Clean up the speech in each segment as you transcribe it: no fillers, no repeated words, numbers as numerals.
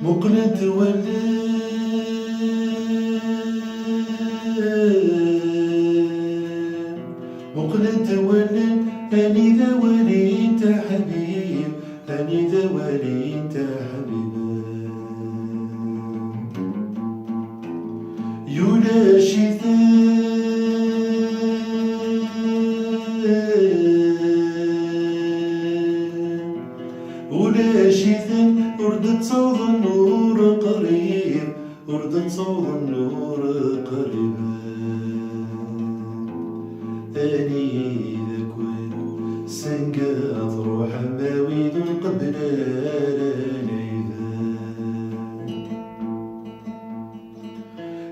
مقلد ولا مقلد ولا أني ذا وليت حبيب أني ذا وليت حبيب يولاشي ولا شيثن وردت صوت النور قريب وردت صوت النور قريب أني ذاك سنقاط روح ماويد قبل العيد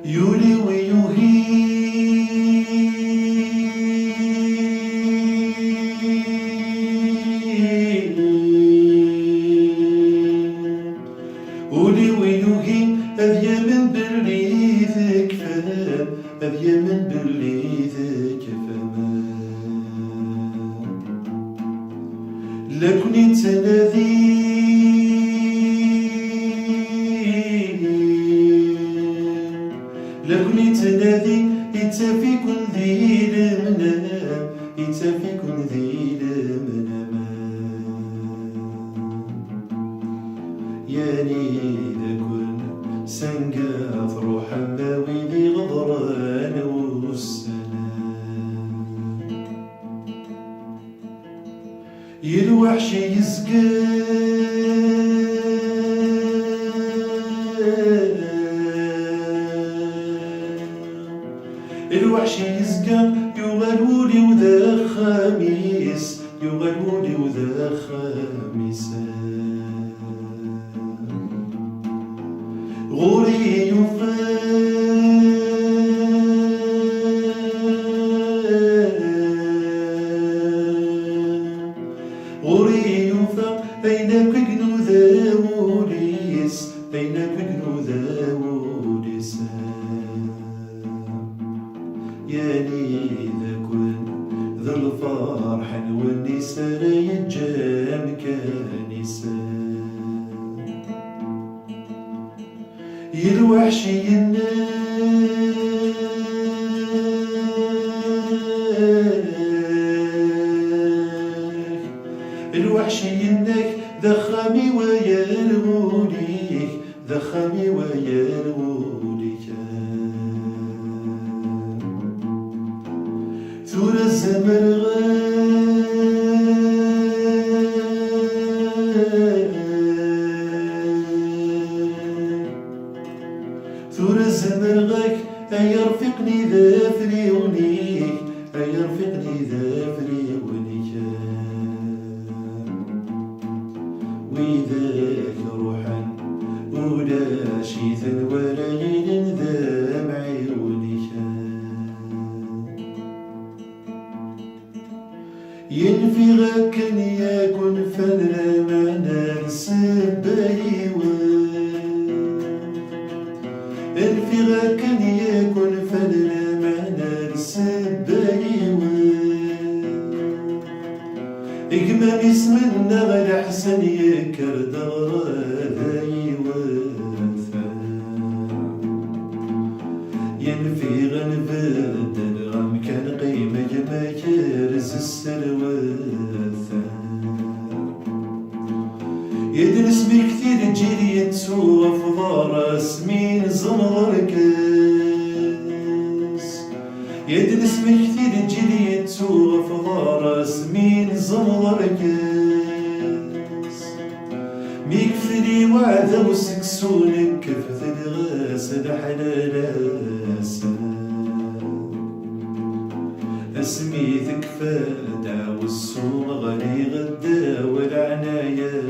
يولي ويوهي ولي ويوهي أذيا من بريث كفام أذيا من بريث كفام لكني تنادي لكني تنادي يتافي كل ذي المنام يتافي كل ذي المنام ياني ذاكن سنقاط روح ماويلي غضران والسلام يلوحش الوحش يزقى يغلولي وذا خميس يغلولي وذا خميس غوري يوفى أين كجنو ذاوليس أين كجنو ذاوليس ياني ذاكن ذا الفرح والنساء يجام كنساء يلوحش الوحش ينك ذخامي ويرغوليك ذخامي ويرغوليك ثور الزمرغان ثور الزمرغاك أيرفقني ذا فريونيك أيرفقني ذا فريونيك وذاك روحا ولا شيثا ولا عين ذا معيونك ينفي غاكن يكن فنرى معنا السبايوان انفي غاكن يكن فنرى معنا السبايوان إقمام اسمنا غير حسن يكر دغرا يوفى ينفي غنبدل غم كان قيمة ما كرز السلوثة يدرس بكثير جيري يتسوى فضار اسمين زمر كاس يدرس بكثير جيري يتسوى فضار اسمين زمر كاس ميكفري وعذا وسكسونك كفث الغاسل حلالاس اسميتك فادع والسوم غني غدا والعنايا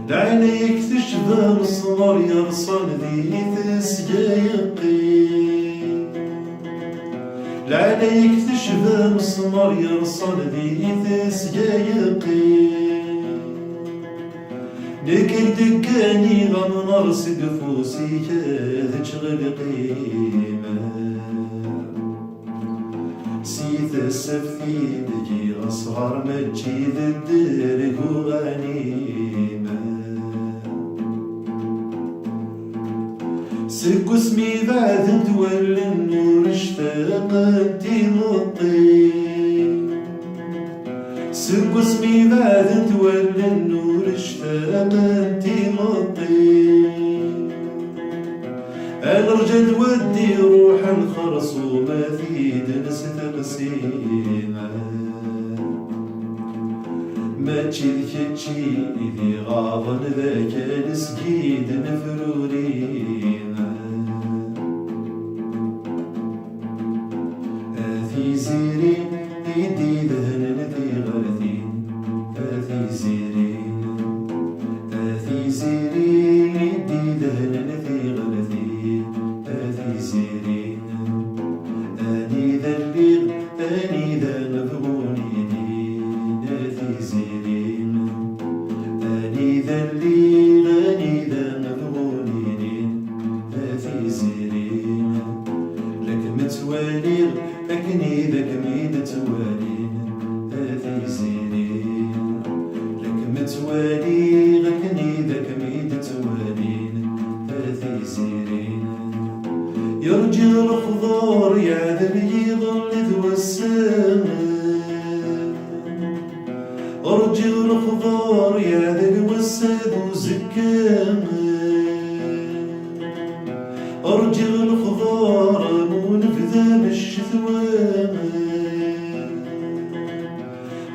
لعنيك تشبه مسمار يرصن ذي تسجايقي لعنيك تشبه مسمار يرصن ذي تسجايقي لكن دكاني غنار سقفوسي كذ تشغل قيمة سيد تسفتي نجي أصغر ما تجي الدرك وغنيمة سكو اسمي بعد تولي النور اشتاقت للطين سكو اسمي بعد تولي النور اشتاقت للطين الرجل ودي روح الخرصومة في دنس تقسيمة ما تشي ذي غاضن ذاك نسجيد نفرورينا هذي زيرين يدي ذهن ذي غرثين هذي زيرين هذي زيرين يدي ذهن ذي غرثين هذي زيرين أني ذا الليل أني ذا نبغوني هذي زيرين أني ذا الليل أني ذا نبغوني هذي زيرين لك متوالين لكني ذاك ميد توالين هذي زيرين لك متوالي لكني ذاك ميد توالين هذي زيرين يرجع الخضار يعذب يظل ذو السماء أرجع الخضار يعذب والساد وزكامة أرجع الخضار منفذة بالشثوامة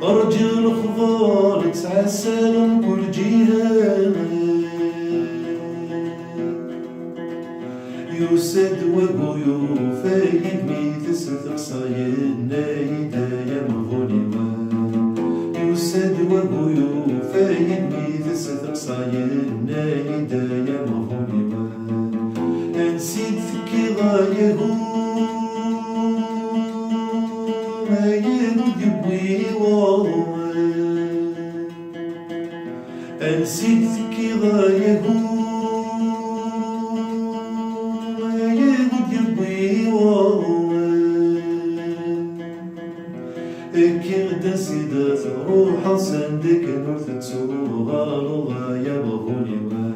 أرجع الخضار تعسى كل جهامة يسد وقيوف يدمي تسثق صاين نايدا يا مغنمة يسد وقيوف يدمي تسثق صاين نايدا يا مغنمة نسيت كذا يهون ما ينقبي والله نسيت كذا يهون كرد سيدات روح صندك نوث تسوغا لغا يا بغنمة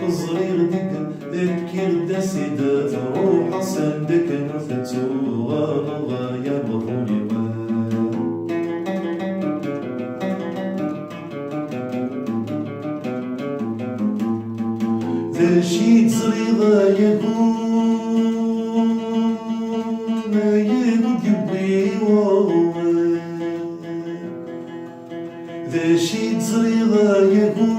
صغير ديك كرد سيدات روح صندك نوث تسوغا لغا يا بغنمة ذا شي تزريضا يقول ما يقول يبي ذا شي تزريضا يقول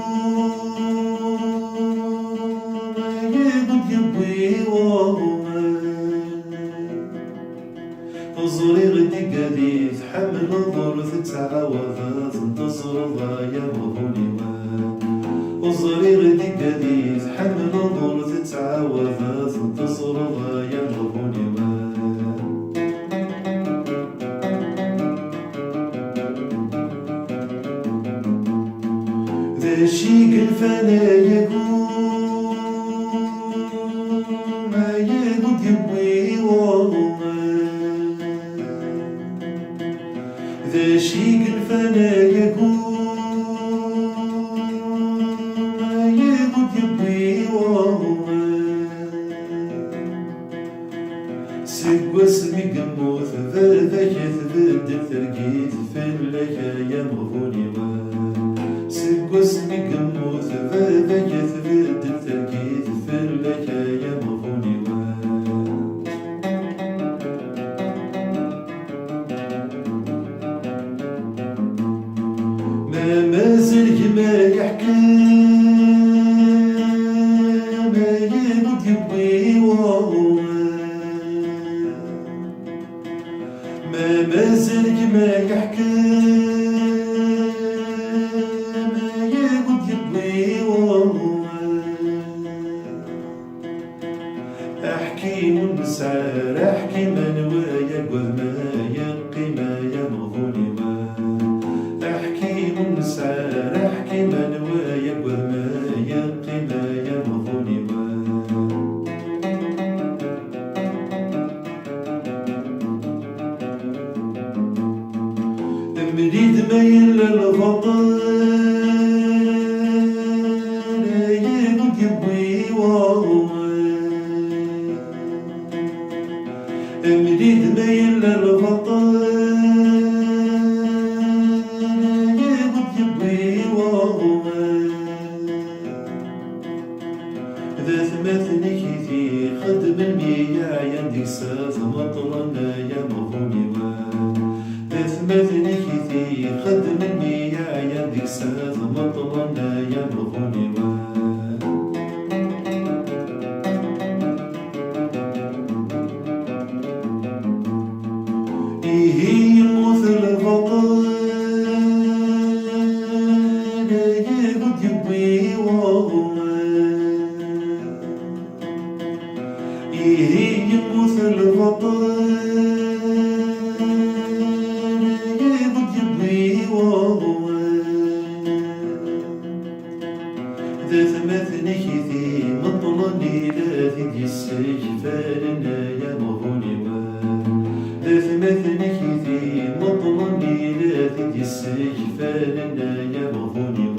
ما يقول يبي صغير ديك دي تحمل ضرث تعاوضات انتصر يا مغنمة وصغير ديك دي تحمل ضرث تعاوضات انتصر يا مغنمة ذا شيق الفنا يقول ما يقول يبي والله ذا شيق الفنا يقول ما يقول يبي والله سقوا اسمي قموث ذاك يتبدل ترقيت في الليا يا مغنمة سقوا اسمي قموث ذاك يتبدل ترقيت في الليا يا مغنمة ما مازال ما يحكي ما يقول يبي والله ما مازال ما يحكي ما يقول يبي مريد ميل للفقر يبوي مريد ميل للفقر إذا ثمثني كيثي خدم المياه يندي ساز مطلنا يا مغوني إذا ثمثني كيثي خدم المياه يندي ساز مطلنا يا مغوني إيه مثل الفقر يقد يبوي إيه مثل الفقر يقد يبوي إذا ثمثني كيثي مطلني لا تدي السجفالنا يا مغوني إذا ثمثني كيثي مطلني لا تدي السجفالنا يا مغوني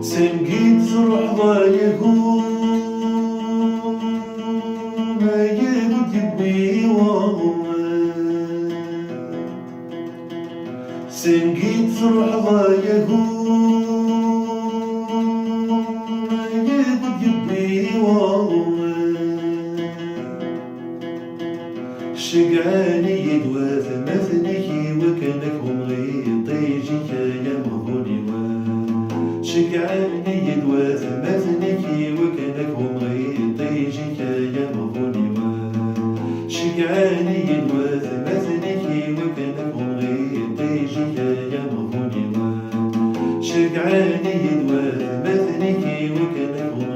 سنقيت روح ضايقون ما يقد يبوي سنقيت روح ضايقون ما يقد يبوي شقعاني يدوى ثمثنك وكانكم غيط يجيك يا مغوني شقعاني يدوى ثمثنك وكانكم غيط يجيك يا مغوني شقعاني يدوى ثمثنك وكانكم غيط يجيك يا مغوني شقعاني يدوى ثمثنك وكانكم